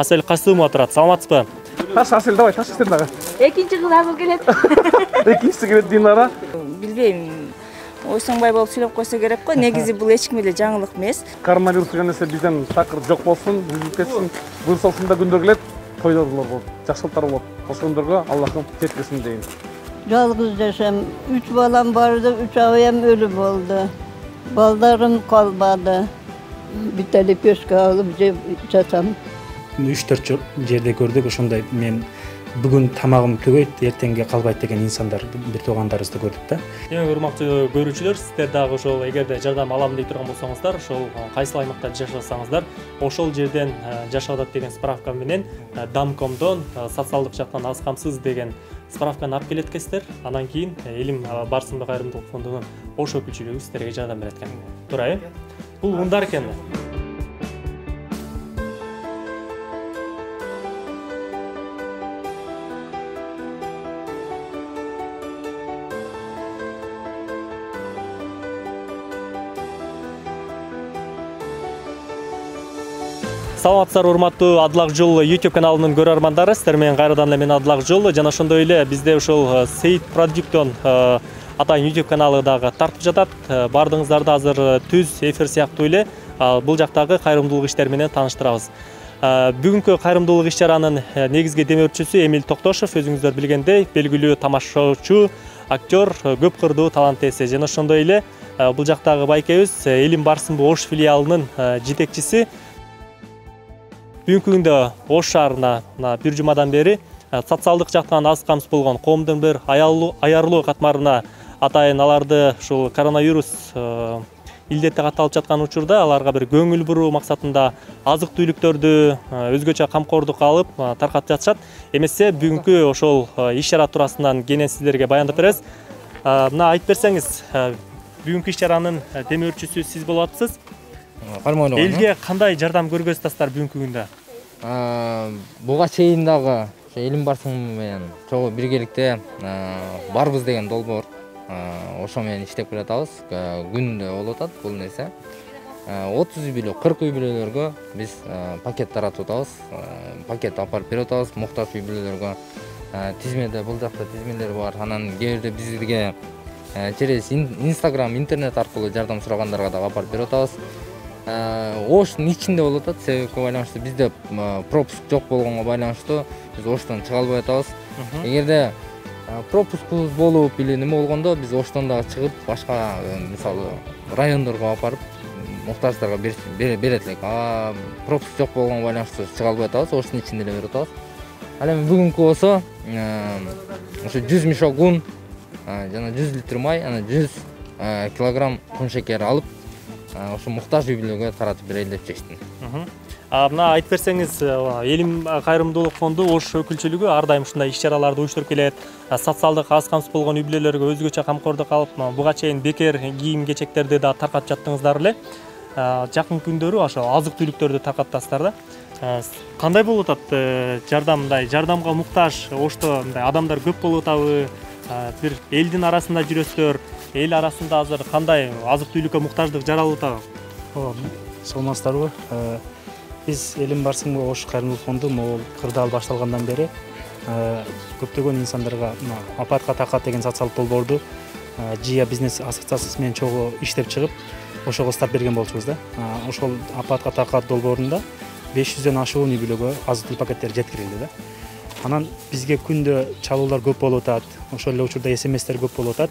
Асель Касымова турат. Саламатсызбы? Асель, давай, таш сен дагы. Экинчи кыз Асыл келет. Экинчиси келет Динара. Билбейм. Ойсоңбай болуп сүйлөп койсо керек го. Негизи бул эч кимге эле жаңылык эмес. Коронавирус деген нерсе бизден такыр жок болсун, үзүлүп кетсин. Буюрса да күндөр келет. Тойлорлор болуп, жакшылыктар болуп. Ошол күндөргө Аллахым жеткирсин дейм. Жалгыз жашам. 3 balam vardı, 3 avayam ölü oldu. Baldarım kalmadı. Bir tane pöşke alıp жатам. 3-4 жерде көрдүк, ошондой мен бүгүн тамагым төгөйт, эртеңге калбайт деген инсандар, бир туугандарыбызды көрдүк да. Эң урматтуу көрүүчүлөр, сиздер дагы ошол эгерде жардам алам дей турган болсоңуздар, ошол кайсыл аймакта жашасаңыздар, ошол жерден жашап атат деген справка менен Дамкомдон социалдык жактан аз камсыз деген справканы алып келеткесиздер. Анан кийин Элим Барсынбек кайрымдуулук фондунун ош өкүлчүлүгү сиздерге жардам берет экен. Туура, бул ундар экен. Саламатсыздар, урматтуу Адылак жол YouTube каналынын көрөрмандары. Сиздер менен кайрадан эле мен Адылак жол жана ошондой эле бизде ушул Сейит Продуктон атайын YouTube каналы дагы тартып жатат. Бардыгыңыздарды азыр түз эфир сыяктуу эле бул жактагы кайрымдуулук иштери менен тааныштырабыз. Бүгүнкү кайрымдуулук иш-чаранын негизги демөөрчүсү Эмил Токтошов, өзүңүздөр билгендей, белгилүү тамашачу, актер, көп кырдуу талант ээси. Жана ошондой эле бул жактагы байкебиз Элим Барсынбек Ош филиалынын жетекчиси. Бүгүнкү күндө Ош шаарына бир жумадан бери социалдык жактан аз камсыз болгон коомдун бир аярлуу катмарына атайын аларды ушул коронавирус илдети катталып жаткан учурда аларга бир көңүл буруу максатында азык-түлүктөрдү өзгөчө камкордукка алып таркатып жатышат. Эмесе бүгүнкү ошол иш-чара туурасынан кенен сиздерге баяндап беребиз. Мына айтып берсеңиз, бүгүнкү иш-чаранын демөөрчүсү сиз болуп атасыз. Элге кандай жардам көргөзөтсүздар бүгүнкү күндө? Буга чейин дагы Элим Барсынбек менен чогуу биргеликте барбыз деген долбоор ошо менен иштеп келатабыз. Күндө болуп атат бул нерсе. 30 үй бүлө, 40 үй бүлөлөргө биз пакет таратып атабыз. Пакет алып берип атабыз муктаж үй бүлөлөргө. Тизмеде бул жакта тизмелер бар. Анан кээде бизге через Instagram, интернет аркылуу жардам сурагандарга дагы алып берип атабыз. Оштун ичинде болуп атат, себепке байланыштуу бизде пропуск жок болгонго байланыштуу биз Оштон чыга албай атабыз. Эгерде пропускубуз болуп или неме болгондо биз Оштон дагы чыгып башка мисалы райондорго алып барып муктаждарга берет элек. Пропуск жок болгонго байланыштуу чыга албай атабыз, Оштун ичинде эле берип атабыз. Ал эми бүгүнкү болсо ошо 100 мешок un, жана 100 литр май, ана 100 килограмм кун шекер алып ошо муктаж үй бүлөгө таратып берели деп чечтим. Мына айтып берсеңиз, Элим кайрымдуулук фонду Ош өкүлчүлүгү ар дайым ушундай иш-чараларды уюштуруп келет. Социалдык аз камсыз болгон үй бүлөлөргө өзгөчө камкордук алып, буга чейин бекер кийим-кечектерди да таркатып жаттыңыздар эле. Жакын күндөрү ошо азык-түлүктөрдү таркаттасыздар да. Кандай болуп атат жардамга муктаж Ошто адамдар көп болуп атабы? Бир элдин арасында жүрөсүздөр, эл арасында азыр кандай азык-түлүккө муктаждык жаралып атабы? Саламатсыздарбы? Биз Элим Барсынбек Ош кайрымдуулук фонду могул кырдаал башталгандан бери көптөгөн инсандарга апатка такат деген социалдык долбоорду Жия бизнес ассоциациясы менен чогуу иштеп чыгып, ошого старт берген болчубуз да. Ошол апатка такат долбоорунда 500дөн ашуун үй бүлөгө азык-түлүк пакеттери жеткирилди да. Анан бизге күндө чалуулар көп болуп атат, ошол эле учурда SMS-тер көп болуп атат.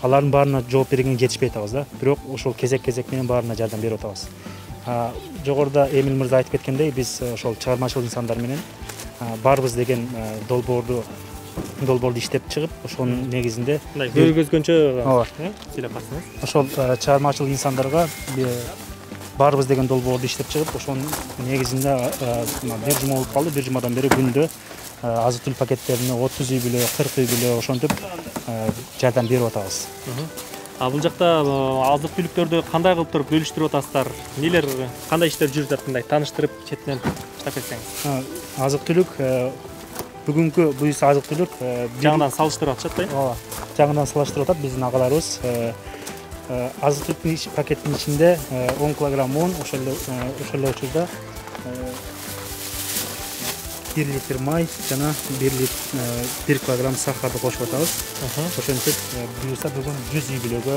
Алардын баарына жооп бергенге жетишпей атабыз да. Бирок ошол кезек менен баарына жардам берип атабыз. Жогоруда Эмил мырза айтып кеткендей, биз ошол чыгармачыл инсандар менен барбыз деген долбоорду иштеп чыгып, ошонун негизинде көргөзгөнчө сүйлөп атсыңыз. Ошол чыгармачыл инсандарга барбыз деген долбоорду иштеп чыгып, ошонун негизинде бир жума болуп калды. Бир жумадан бери күндө азык-түлүк пакеттерине 30 үй бүлө, 40 үй бүлө ошентип жардам берип атабыз. Бул жакта азык-түлүктөрдү кандай кылып туруп бөлүштүрүп атасыздар? Нелер, кандай иштер жүрүп жаткандай тааныштырып четинен таап кетсеңиз. Азык-түлүк бүгүнкү буюрса азык-түлүк жаңыдан салыштырып атышат да? Ооба, жаңыдан салыштырып атат биздин агаларыбыз. Азык-түлүк пакеттин ичинде 10 килограмм un, ошол эле учурда 1 литр май жана 1 килограмм сахарды кошуп атабыз. Ошентип буюрса бүгүн 100 үй бүлөгө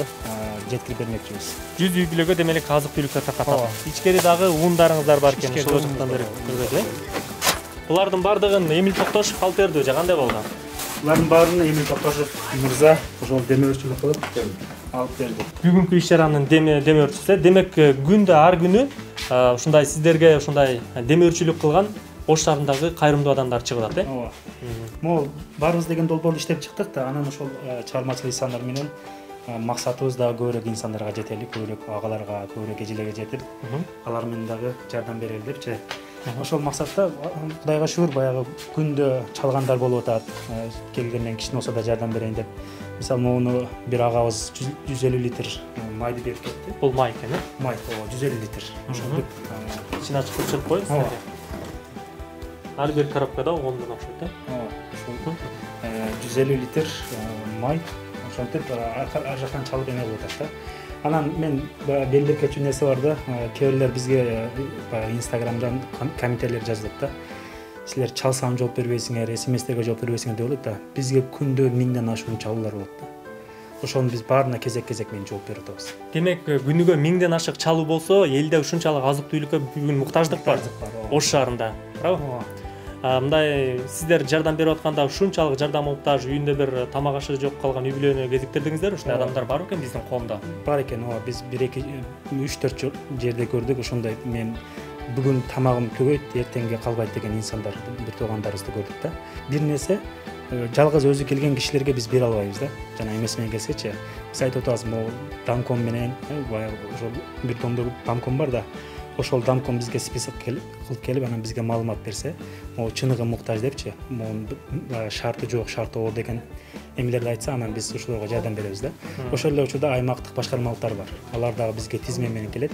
жеткирип бермекчибиз. 100 үй бүлөгө демелик азык-түлүктөр таркатат. Ичкери дагы ундарыңыздар бар экен, ошол жактан бери көргөзө. Булардын бардыгын Эмил Токтошов алып берди же кандай болду? Булардын баарын Эмил Токтошов мырза ошол демөөрчүлүк кылып алып берди. Бүгүнкү иш-чаранын демөөрчүсү. Демек күндө ар күнү ушундай сиздерге ушундай демөөрчүлүк кылган Ош шаарындагы кайрымдуу адамдар чыгып атат, э? Ооба. Могул барыбыз деген долбоорду иштеп чыктык да, анан ошол чыгармачылык insanlar менен максатыбыз дагы көбүрөөк insanlarга жетели, көбүрөөк агаларга, көбүрөөк эжелерге жетип, алар менен дагы жардам берели депчи. Ошол максатта Кудайга шүгүр баягы күндө чалгандар болуп атат. Келгенден кичине болсо да жардам берейин деп. Мисалы, моуну бир агабыз 150 литр майды берип кетти. Бул май экен, э? Май, 150 литр. Ошол ичин ачып көрсөтүп коюңуз. Ар бир коробкада 10 дон окшойт, э? Ошол 150 литр май ошентип ар жактан чалып эме болуп атат да. Анан мен белгилеп кетчү нерсе бар да, кээ бирлер бизге Инстаграмдан комментарийлер жазып да. Силер чалсам жооп бербейсиңер, смстерге жооп бербейсиңер деп ойлойт да. Бизге күндө 1000ден ашуун чалуулар болот да. Ошону биз баарына кезек-кезек менен жооп берип атабыз. Демек күнүгө 1000ден ашык чалуу болсо, элде ушунчалык азык-түлүккө бүгүн муктаждык бар. Ош шаарында, правбы? Мындай сиздер жардам берип атканда ушунчалык жардам муктаж, үйүндө бир тамак ашы жок калган үй бүлөнү кезиктирдиңиздер, ушундай адамдар бар экен биздин коомдо. Бар экен, ооба, биз 1-2-3-4 жерде көрдүк ошондой. Мен бүгүн тамагым көгөйт, эртеңге калбайт деген insanlar, бир туугандарыбызды көрдүк да. Бир нерсе жалгыз өзү келген кишилерге биз бере албайбыз да. Жана эмес менен келсечи, биз айтып атабыз, могу Дамком менен, баягы ошол бир домдо Дамком бар да. Ошол Дамком бизге список кылып келип, анан бизге маалымат берсе, могу чыныгы муктаж депчи, могу шарты жок, шарты оор деген эмелерди айтса, анан биз ошолорго жардам беребиз да. Ошол эле учурда аймактык башкармалыктар бар. Алар дагы бизге тизме менен келет.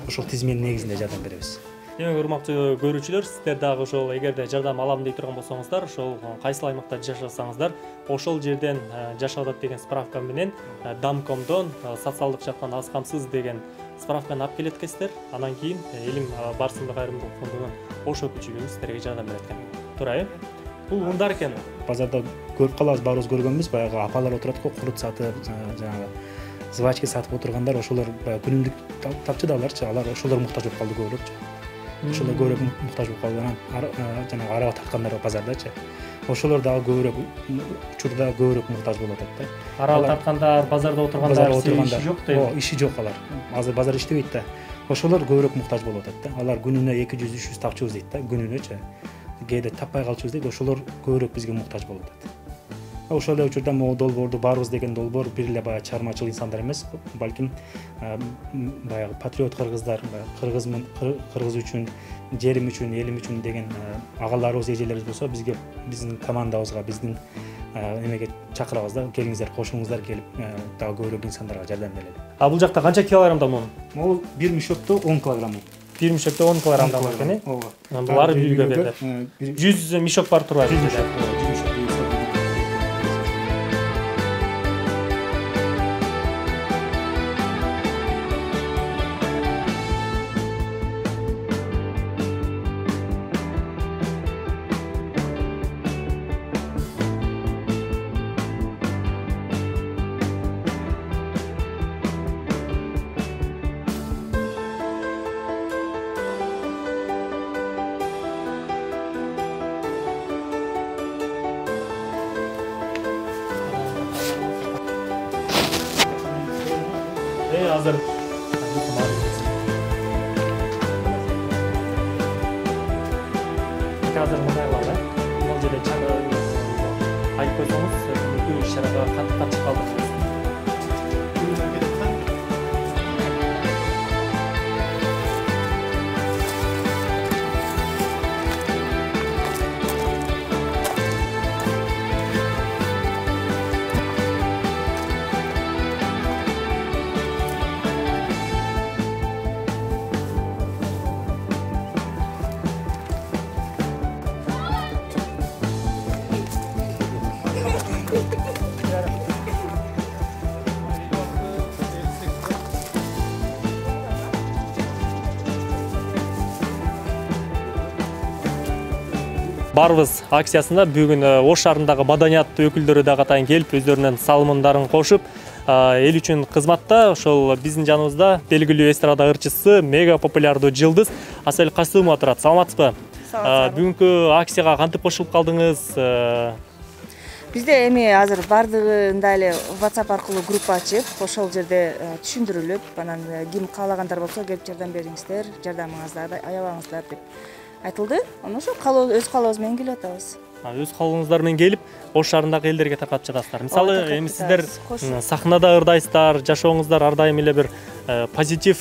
Ошол тизменин негизинде жардам беребиз. Демек, урматтуу көрүүчүлөр, сиздер дагы ошол эгерде жардам алам дей турган болсоңуздар, ошол кайсыл аймакта жашасаңыздар, ошол жерден жашап атат деген справка менен Дамкомдон социалдык жактан аз камсыз деген справканы алып келет экенсиздер. Анан кийин Элим Барсымдуу кайрымдуулук фондунун Ош өкүлчүлүгү сиздерге жардам берет экен. Туура, э? Бул ундар экен. Базарда көрүп калабыз, баарыбыз көргөнбүз, баягы апалар отурат го, курут сатып, жанагы жвачка сатып отургандар, ошолор күнүмдүк тапчы да аларчы, алар ошолор муктаж болуп калды көбүрөөкчү. Ошолор көбүрөөк муктаж болуп калды, анан жанагы араба тарткандар базардачы. Ошолор дагы көбүрөөк учурда көбүрөөк муктаж болуп атат да. Араба тарткандар, базарда отургандар иши жок дейт. Ооба, иши жок алар. Азыр базар иштебейт да. Ошолор көбүрөөк муктаж болуп атат да. Алар күнүнө 200-300 тапчыбыз дейт да, күнүнөчү. Кээде таппай калчубуз дейт, ошолор көбүрөөк бизге муктаж болуп атат. Ошол эле учурда могу долбоорду баарыбыз деген долбоор бир эле баягы чыгармачыл insanlar эмес, балким баягы патриот кыргыздар, кыргызмын, кыргыз үчүн, жерим үчүн, элим үчүн деген агаларыбыз, эжелерибиз болсо, бизге биздин командабызга, биздин эмеге чакырабыз да, келиңиздер, кошулуңуздар, келип дагы көбүрөөк insanlarга жардам берели. Бул жакта канча килограммда мун? Могу бир мешокто 10 килограмм. Бир мешокто 10 килограммда экен, э? Ооба. Бул ар үйгө берилет. 100 мешок бар турбайбы? 100 мешок. Азыр мындай бар да. Бул жерде айтып койсоңуз, бүткүл иш-чарага кантип катышып калдыңыз? барбыз акциясында бүгүн Ош шаарындагы маданият өкүлдөрү да катайын келип өздөрүнүн салымдарын кошуп, эл үчүн кызматта. Ошол биздин жаныбызда белгилүү эстрада ырчысы, мега популярдуу жылдыз Асель Касымова турат. Саламатсызбы? Бүгүнкү акцияга кантип кошулуп калдыңыз? Бизде эми азыр бардыгында эле WhatsApp аркылуу группа ачып, ошол жерде түшүндүрүлүп, анан ким каалагандар болсо келип жардам бериңиздер, жардамыңызды аябаңыздар деп айтылды. Анан ошо өз каалообуз менен келип атабыз. Өз калооңуздар менен келип, Ош шаарындагы элдерге таркатып жатасыздар. Мисалы, эми сиздер сахнада ырдайсыздар, жашооңуздар ар дайым эле бир позитив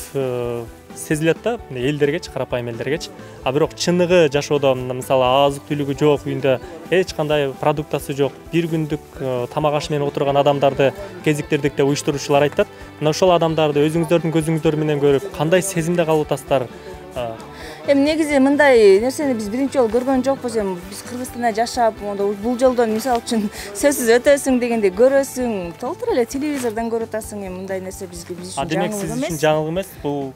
сезилет да элдергечи, карапайым элдергечи. А бирок чыныгы жашоодо, мисалы, азык түлүгү жок, үйүндө эч кандай продуктасы жок, бир күндүк тамак аш менен отурган адамдарды кезиктирдик деп уюштуруучулар айтат. Мына ошол адамдарды өзүңүздөрдүн көзүңүздөр менен көрүп, кандай сезимде калып атасыздар? Эми негизи мындай нерсени биз биринчи жолу көргөн жокпуз. Эми биз Кыргызстанда жашап, бул жолдон мисалы үчүн сөзсүз өтөсүң дегенде көрөсүң, толтура эле телевизордон көрүп атасың. Эми мындай нерсе биз үчүн демек сиз үчүн жаңылык эмес, бул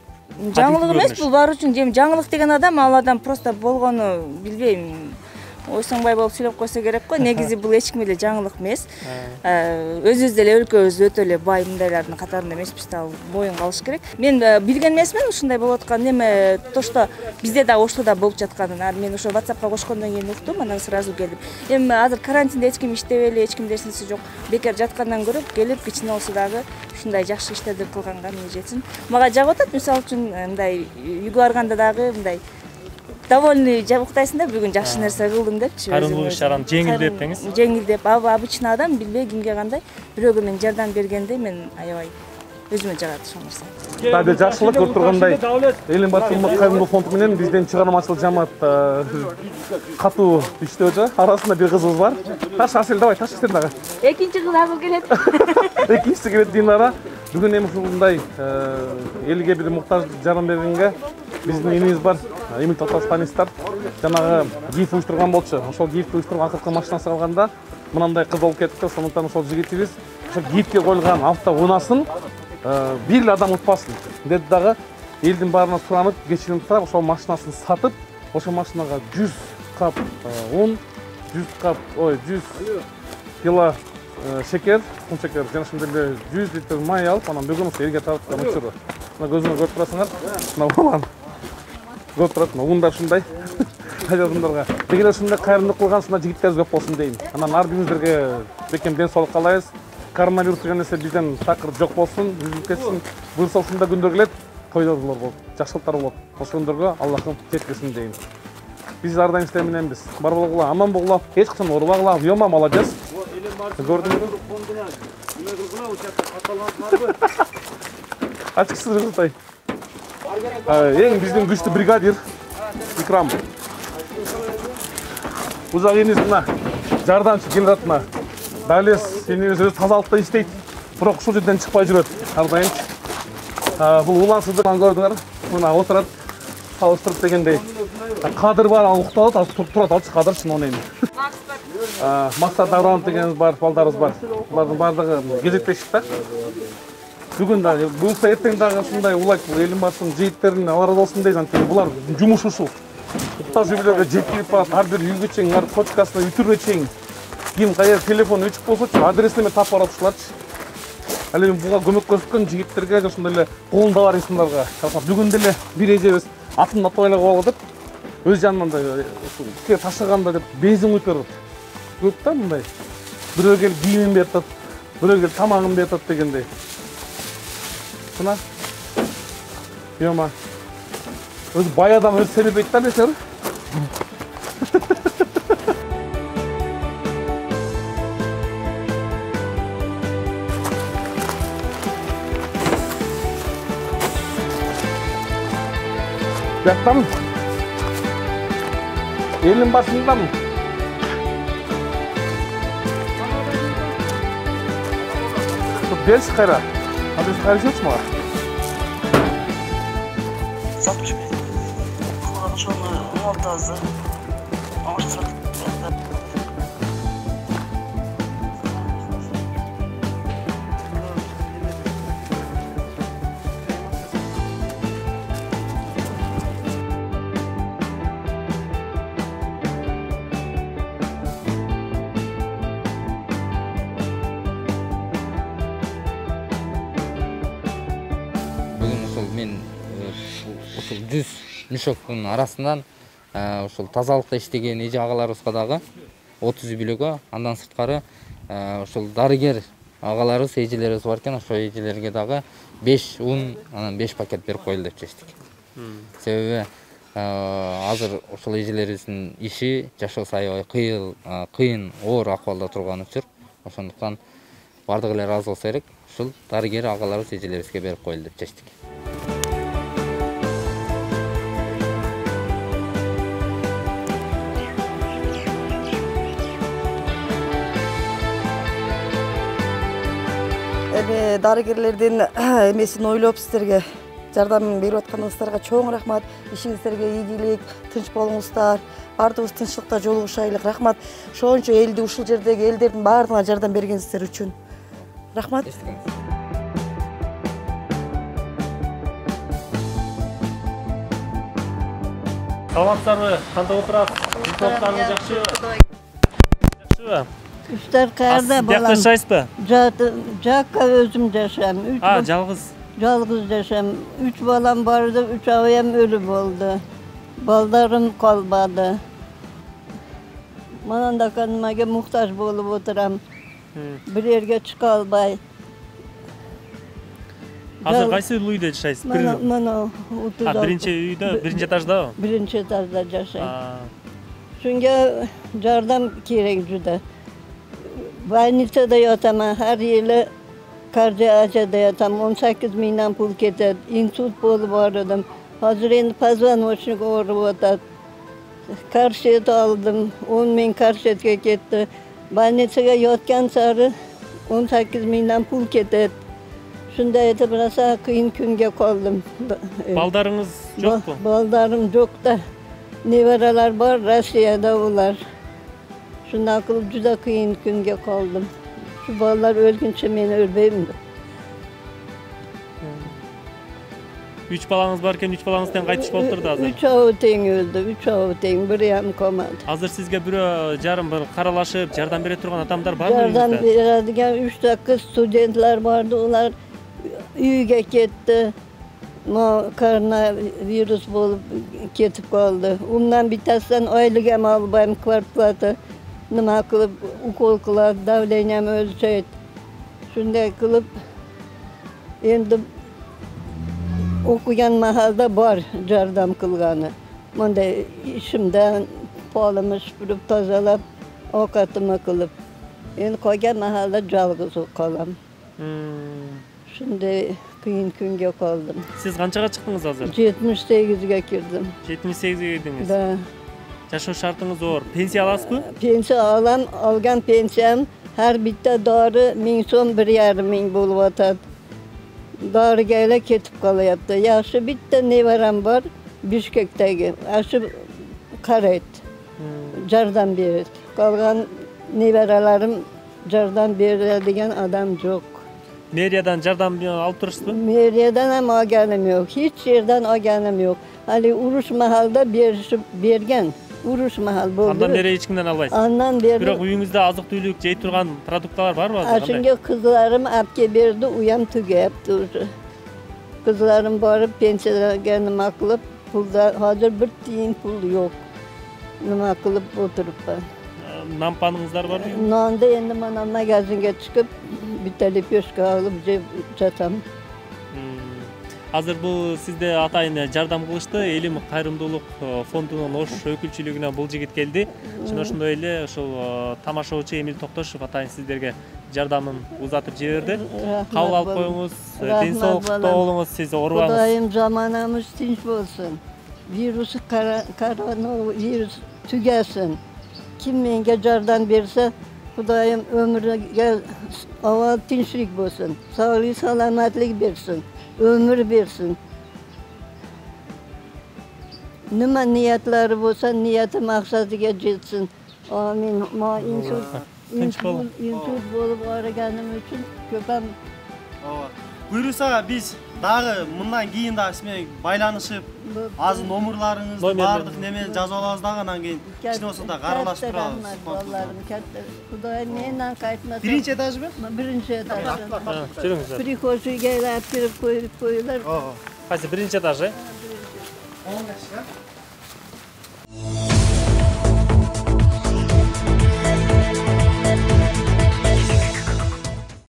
жаңылык эмес, бул баары үчүн. Эми жаңылык деген ал адам просто болгону билбейм, ойсоңбай болуп сүйлөп койсо керек го. Негизи бул эч ким эле жаңылык эмес. Өзүбүз деле өлкөбүз өтө эле бай, мындайлардын катарында эмеспиз да, моюнга алыш керек. Мен билген эмесмин ушундай болуп атканын. Эми то, что бизде да Ошто да болуп жатканын. Мен ошо WhatsAppка кошкондон кийин уктум, анан сразу келдим. Эми азыр карантинде эч ким иштебейли, эч кимде нерсеси жок. Бекер жаткандан көрө келип, кичине болсо дагы ушундай жакшы иштерди кылганга эмне жетсин. Мага жагып атат, мисалы үчүн мындай үйгө барганда дагы мындай довольный уктайсың да, бүгүн жакшы нерсе кылдым депчи. Кайрымдуулук ишаран жеңил деп деңиз. Жеңил деп, обычный адам билбей кимге кандай бирөөгө мен жардам бергенде мен аябай өзүмө жагат ошол нерсе. Дагы жакшылык көрүп тургандай, Элин Батырмат кайрымдуулук фонду менен биздин чыгармачылык жамаат катуу иштөөдө. Арасында бир кызыбыз бар. Таш Асель, давай, таш сен дагы. Экинчи кыз Агыл келет. Экинчиси келет Динара. Бүгүн эми ушундай элге бир муктаж жардам бергенге биздин инибиз бар, Эмил Татарстанистар жанагы ГИФ уюштурган болчу. Ошол ГИФ уюштурган акыркы машинасы алганда мынандай кыз болуп кетти. Ошондуктан ошол жигитибиз ошо ГИФке коюлган автоунаасын бир эле адам утпасын деди дагы. Элдин баарына суранып, кечирим сурап, ошол машинасын сатып, ошол машинага 100 кап un, 100 кило шекер, кум шекер, жана ошондой эле 100 литр май алып, анан бүгүн ошо элге тарткан учуру. Мына көзүңөр көрүп турасыңар. Мына балан көрүп турат, мына ундар ушундай. Ажалымдарга дегеле ушундай кайрымдуулук кылган жигиттерибиз көп болсун дейм. Анан ар бириңиздерге бекем ден соолук каалайбыз. Коронавирус деген нерсе бизден такыр жок болсун, үзүлүп кетсин. Буюрса ушундай күндөр келет, тойлорлор болот, жакшылыктар болот. Ошол күндөргө Аллахым жеткирсин дейм. Биз ар дайым силер мененбиз. Бар болгула, аман болгула, эч качан оорубагыла. Ёма, молодец. Көрдүңүзбү? Ачыксыз кыздай. Эң биздин күчтүү бригадир Икрам. Узак иниз мына жардамчы келип атына. Далес сенибиз өзү тазалыкта иштейт, бирок ушул жерден чыкпай жүрөт ар дайым. Бул улансыздык көрдүңөр. Мына отурат, салыштырып дегендей. Кадыр бар, ал укталат, ал турат, алчы кадыр чын эми. Максат Давранов дегенибиз бар, балдарыбыз бар. Булардын баардыгы кезектешип да. Бүгүн дагы, буюрса эртең дагы ушундай улайт, элим барсын, жигиттерин алар болсун дейт, анткени булар жумуш ушул. Укташ үйлөргө жеткирип барат, ар бир үйгө чейин, ар почкасына үтүргө чейин. Ким кайер телефон өчүп болсочу, адресине тап барат ушуларчы. Ал эми буга көмөк көрсөткөн жигиттерге, ошондой эле колунда бар инсандарга, бүгүн деле бир эжебиз атын атпай эле коелу деп, өз жанынан да ушул ташыганда деп безин куюп берет. Көп да мындай. Бирөө келип кийимин берип атат, бирөө келип тамагын берип атат дегендей. Мына. Ёма. Өзү бай адам өзү себебейт да десер. Яттамын. Элим басындамын. Берші қайра. Адрес қайрышыңыз мага? Запчик. Кулачоны молдазы. Ауыштырып. 100 мешоктун арасынан ошол тазалыкта иштеген эже агаларыбызга дагы 30 билего, андан сырткары ошол дарыгер агаларыбыз, эжелерибиз бар экен, ошол эжелерге дагы 5 ун, анан 5 пакет берип коелу деп чечтик. Себеби азыр ошол эжелерибиздин иши жашоосу аябай кыйын, оор акыбалда турган үчүн, ошондуктан бардык эле ыраазы болсо керек, ушул дарыгер агаларыбыз, эжелерибизге берип коелу деп чечтик. Эми дарыгерлердин эмесин ойлоп сиздерге жардам берип атканыңыздарга чоң рахмат. Ишиңиздерге ийгилик, тынч болуңуздар. Бардыгыбыз тынччылыкта жолугушайлык. Рахмат. Ошончо элди, ушул жердеги элдердин баарына жардам бергениңиздер үчүн. Рахмат. Саламатсыздарбы? Кандай отурасыз? Топтарыңыз жакшыбы? Жакшыбы? Üstler karda Бияқта balam. жайсызбы? Жаққа өзім жашам. Жалғыз. Жалғыз жашам. 3 balam vardı, 3 ağayım ölü oldu. Baldarım kalmadı. Manan da kanımaga muhtaç bolup oturam. Bir yerge çıka albay. Азыр кайсы үйдө жашайсыз? Mana oturda. Birinci үйдө, birinci этажда? Birinci etajda жашайм. Şunga jardam kerek juda. Больницада yataman, her yeri kardiyacada yatam. 18 mindən pul ketet. İnsult bolup aradım. Hazır endi позвоночник orup otat. Karşıyet aldım. 10 min karşıyetke ketdi. Больницага yotgan sari 18 mindən pul ketet. Şunda etip rasa kıyın künge kaldım. Baldarınız yok mu? Baldarım yok da. Nevaralar var, Rusya'da ular. Şunda akıl juda kıyın künge kaldım. Şu ballar ölgünçe meni ölbeyim de. 3 balanız barken 3 balanızdan kaytış bolup turdu azыр. 3 ağı teң öldü, 3 ağı teң, biri yan komadı. Azır sizge biri jarım bir karalaşıp jardam bere turgan adamlar var mı? Jardam beradigan 3 kız studentler vardı, ular uyga ketdi. Koronavirus bolup ketip kaldı. Ondan bitasidan oylik ham albayım kvarplata. Nima qilib ukol qiladi, davleniyam o'lchaydi. Shunday qilib endi o'qigan mahalda bor jardam qilgani. Bunday ishimdan polimiz supurib tozalab, ovqatimni qilib. Endi qolgan mahalda yolg'iz qolam. Shunday qiyin kunga qoldim. Siz qanchaga chiqdingiz hozir? 78 ga kirdim. 78 ga kirdingiz. Da. Yaşo şartınız zor. Pensiya alasızbı? Pensiya alam, algan pensiyam her bitta dori 1000 so'm 1,5 ming bo'lib o'tadi. Doriga ele ketib qolyapti. Yaxshi bitta nevaram bor Bishkekdagi. Shu qaraydi. Jardam beradi. Qolgan nevaralarim jardam beradigan adam yo'q. Meriyadan jardam alıp turasızbı? Meriyadan ham olganim yo'q. Hech yerdan olganim yo'q. Hali urush mahalda bergan. Urush mahal bo'ldi. Andan beri hech kimdan albaysiz. Andan beri. Biroq uyingizda azık-tuyluk jey turgan produktlar barmı hozir? Shunga qizlarim olib kelib berdi, u ham tugayapti o'zi. Qizlarim borib pensiyaga nima qilib, pulda hozir bir tiyin pul yo'q. Nima qilib o'tiribman. Nampaningizlar bormi? Nonda endi mana magazinga chiqib, bitta lepyoshka olib jeb jatam. Hazır bu sizde atayın jardam kılıştı. Elim Kayrımdуулук фондунун Ош өкүлчүлүгүнө бул жигит келди. Ошондой эле ошол тамашачы Эмил Токтошев атайын сиздерге жардамын узатып жиберди. Кабыл алып коюңуз, ден-соолукта болуңуз, сиз оорубаңыз. Кудайым заманамыз тинч болсун. Koronavирус tugasin. Kim menga jardam bersa, Kudayım ömrüge aval tinchlik bo'lsin. Sog'lik, salomatlik bersin. Ömür bersin. Nima niyatlari bo'lsa, niyati maqsadiga yetsin. Amin. Insult bo'lib o'rganim uchun ko'pam. Buyursa biz dagı bundan keyin da sizmen байланышып, az номерларыңызды бардык неме жазып алабыз дагы, анан кийин кичине болсо да каралашып турабыз. Кудайым менен кайтмаса. Birinchi этажбы? Birinchi этаж. Жүрүңүздөр. Прихожийге алып кирип коюлар. Кайсы birinchi этаж? 10 yaşta.